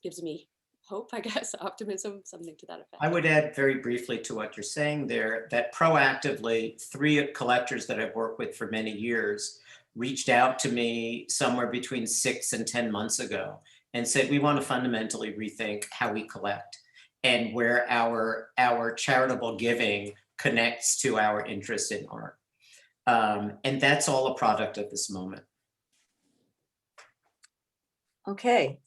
gives me hope, I guess, optimism, something to that effect. I would add very briefly to what you're saying there, that proactively 3 collectors that I've worked with for many years reached out to me somewhere between 6 and 10 months ago and said, we want to fundamentally rethink how we collect and where our charitable giving connects to our interest in art. And that's all a product of this moment. Okay,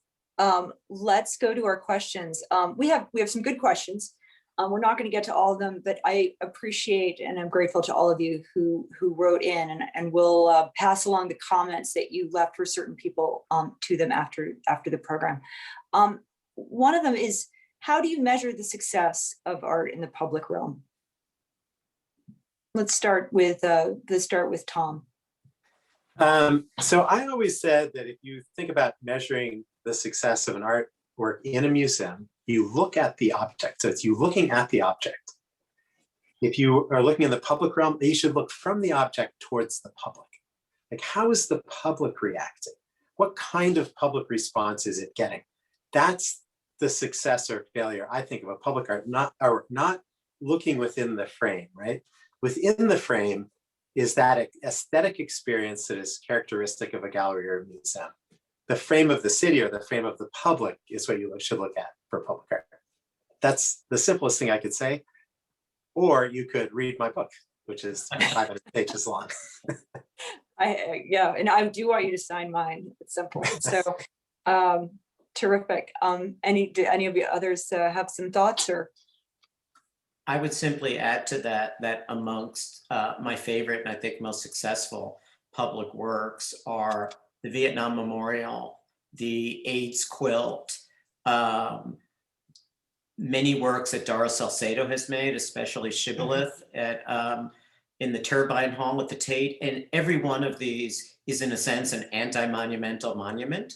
let's go to our questions. We have some good questions. We're not going to get to all of them, but I appreciate and I'm grateful to all of you who wrote in, and we'll pass along the comments that you left for certain people to them after the program. One of them is, how do you measure the success of art in the public realm? Let's start with Tom. So I always said that if you think about measuring the success of an artwork in a museum, you look at the object. So it's you looking at the object. If you are looking in the public realm, you should look from the object towards the public. Like, how is the public reacting? What kind of public response is it getting? That's the success or failure, I think, of a public art, not looking within the frame, right? Within the frame is that aesthetic experience that is characteristic of a gallery or a museum. The frame of the city or the frame of the public is what you should look at for public art. That's the simplest thing I could say. Or you could read my book, which is 500 pages long. Yeah, and I do want you to sign mine at some point. So terrific. Do any of you others have some thoughts? Or I would simply add to that amongst my favorite and I think most successful public works are the Vietnam Memorial, the AIDS quilt, many works that Doris Salcedo has made, especially Shibboleth in the Turbine Hall at the Tate. And every one of these is in a sense an anti-monumental monument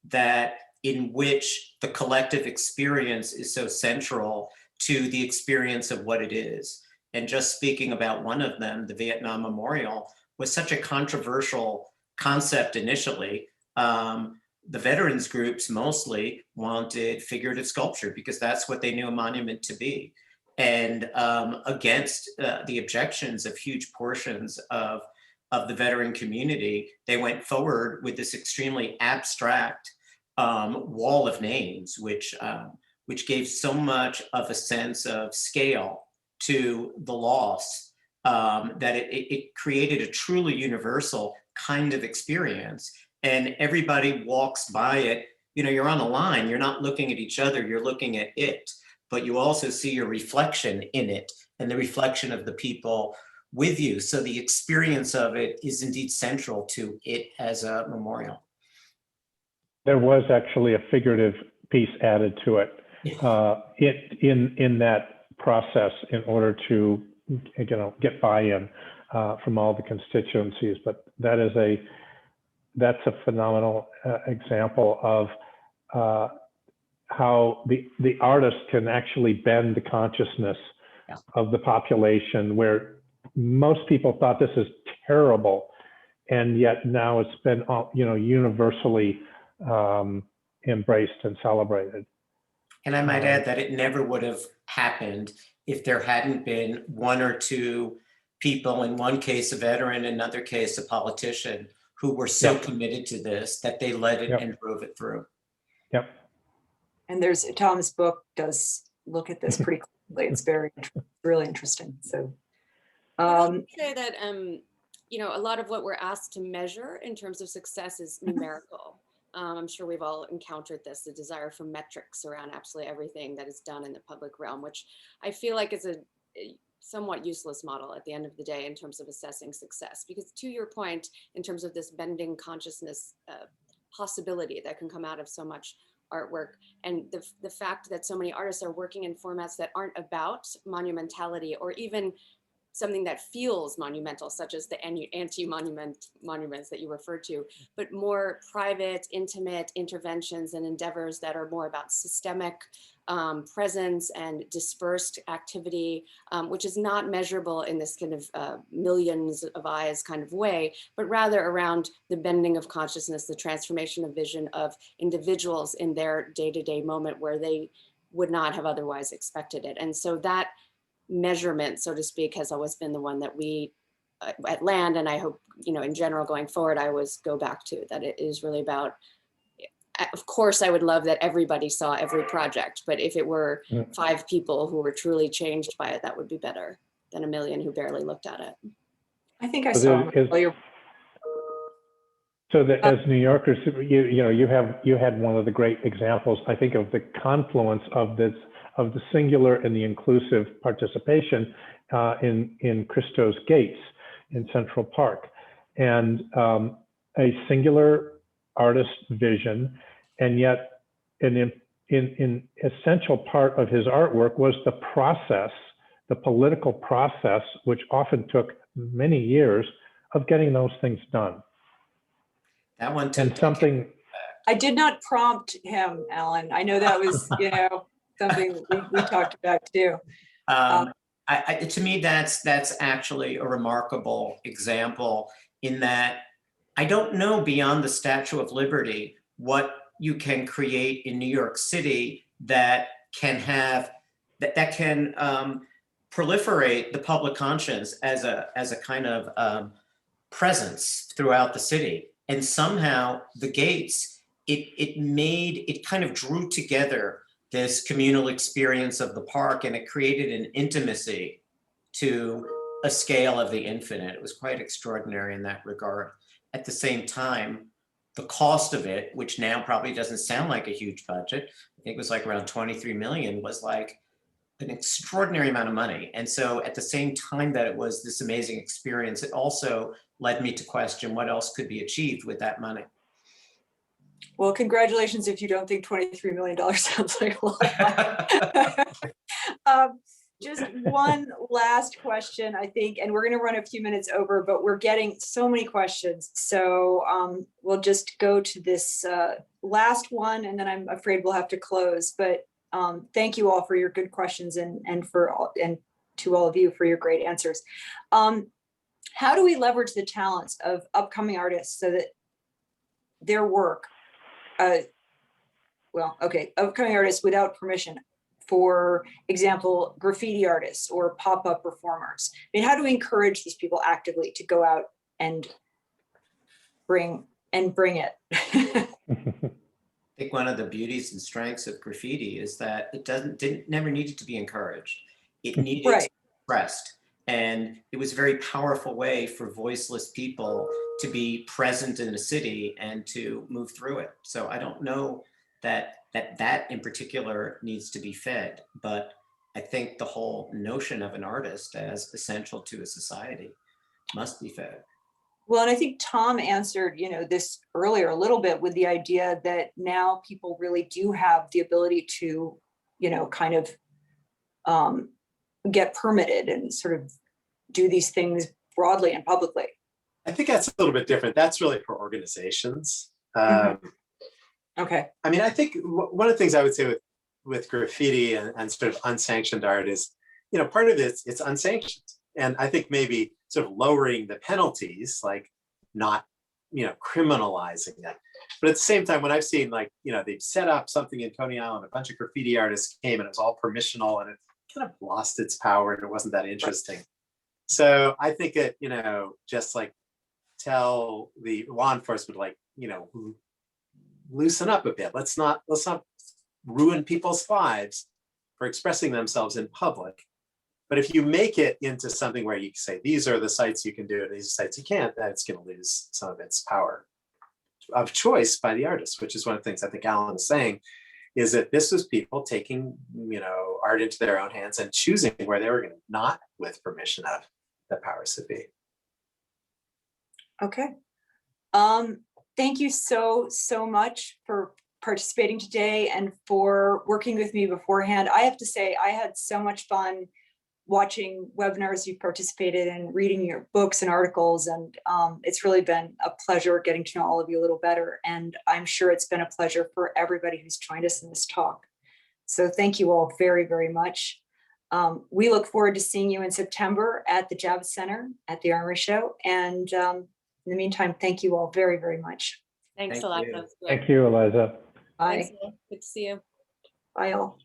that in which the collective experience is so central to the experience of what it is. And just speaking about one of them, the Vietnam Memorial, was such a controversial concept initially. The veterans groups mostly wanted figurative sculpture because that's what they knew a monument to be. And against the objections of huge portions of the veteran community, they went forward with this extremely abstract wall of names, which gave so much of a sense of scale to the loss that it created a truly universal kind of experience. And everybody walks by it, you're on a line, you're not looking at each other, you're looking at it, but you also see your reflection in it and the reflection of the people with you. So the experience of it is indeed central to it as a memorial. There was actually a figurative piece added to it, in that process in order to, get buy-in from all the constituencies. But that's a phenomenal example of how the artist can actually bend the consciousness of the population, where most people thought this is terrible, and yet now it's been universally embraced and celebrated. And I might add that it never would have happened if there hadn't been one or two people, in one case a veteran, in another case a politician, who were so committed to this that they led it and drove it through. Yep. And there's Tom's book does look at this pretty closely. It's really interesting. So I would say that a lot of what we're asked to measure in terms of success is numerical. I'm sure we've all encountered this, the desire for metrics around absolutely everything that is done in the public realm, which I feel like is a somewhat useless model at the end of the day in terms of assessing success. Because to your point, in terms of this bending consciousness possibility that can come out of so much artwork, and the fact that so many artists are working in formats that aren't about monumentality or even something that feels monumental, such as the monuments that you referred to, but more private, intimate interventions and endeavors that are more about systemic presence and dispersed activity, which is not measurable in this kind of millions of eyes kind of way, but rather around the bending of consciousness, the transformation of vision of individuals in their day-to-day moment where they would not have otherwise expected it. And so that measurement, so to speak, has always been the one that we at Land, and I hope, in general going forward, I always go back to, that it is really about, of course, I would love that everybody saw every project, but if it were 5 people who were truly changed by it, that would be better than 1 million who barely looked at it. I think I saw so that as New Yorkers, you had one of the great examples, I think, of the confluence of the singular and the inclusive participation in Christo's Gates in Central Park, and a singular artist vision, and yet an essential part of his artwork was the process, the political process, which often took many years of getting those things done. That one and something. I did not prompt him, Allan. I know that was, something we talked about too. To me, that's actually a remarkable example in that I don't know beyond the Statue of Liberty what you can create in New York City that can have that can proliferate the public conscience as a kind of presence throughout the city. And somehow the gates, it kind of drew together this communal experience of the park, and it created an intimacy to a scale of the infinite. It was quite extraordinary in that regard. At the same time, the cost of it, which now probably doesn't sound like a huge budget, I think it was like around 23 million, was like an extraordinary amount of money. And so at the same time that it was this amazing experience, it also led me to question what else could be achieved with that money. Well, congratulations if you don't think $23 million sounds like a lot. Just one last question, I think, and we're going to run a few minutes over, but we're getting so many questions. So we'll just go to this last one, and then I'm afraid we'll have to close. But thank you all for your good questions, and to all of you for your great answers. How do we leverage the talents of upcoming artists so that their work, upcoming artists without permission, for example, graffiti artists or pop-up performers? I mean, how do we encourage these people actively to go out and bring it? I think one of the beauties and strengths of graffiti is that it never needed to be encouraged. It needed to be expressed. And it was a very powerful way for voiceless people to be present in a city and to move through it. So I don't know that in particular needs to be fed, but I think the whole notion of an artist as essential to a society must be fed. Well, and I think Tom answered, this earlier a little bit with the idea that now people really do have the ability to, kind of get permitted and sort of do these things broadly and publicly. I think that's a little bit different. That's really for organizations. Okay. I mean, I think one of the things I would say with graffiti and sort of unsanctioned art is, part of it's unsanctioned. And I think maybe sort of lowering the penalties, like not, criminalizing that. But at the same time, when I've seen they've set up something in Coney Island, a bunch of graffiti artists came and it was all permissional and it kind of lost its power and it wasn't that interesting. So I think it, just like tell the law enforcement, loosen up a bit. Let's not ruin people's lives for expressing themselves in public. But if you make it into something where you say, these are the sites you can do, and these are sites you can't, then it's going to lose some of its power of choice by the artist, which is one of the things I think Allan is saying, is that this was people taking, art into their own hands and choosing where they were going to, not with permission of the powers that be. Okay. Thank you so much for participating today and for working with me beforehand. I have to say, I had so much fun watching webinars you've participated in, reading your books and articles, and it's really been a pleasure getting to know all of you a little better. And I'm sure it's been a pleasure for everybody who's joined us in this talk. So thank you all very, very much. We look forward to seeing you in September at the Javits Center at the Armory Show. And in the meantime, thank you all very, very much. Thanks a lot. you. That was great. Thank you, Eliza. Bye. Thanks, Good to see you. Bye all.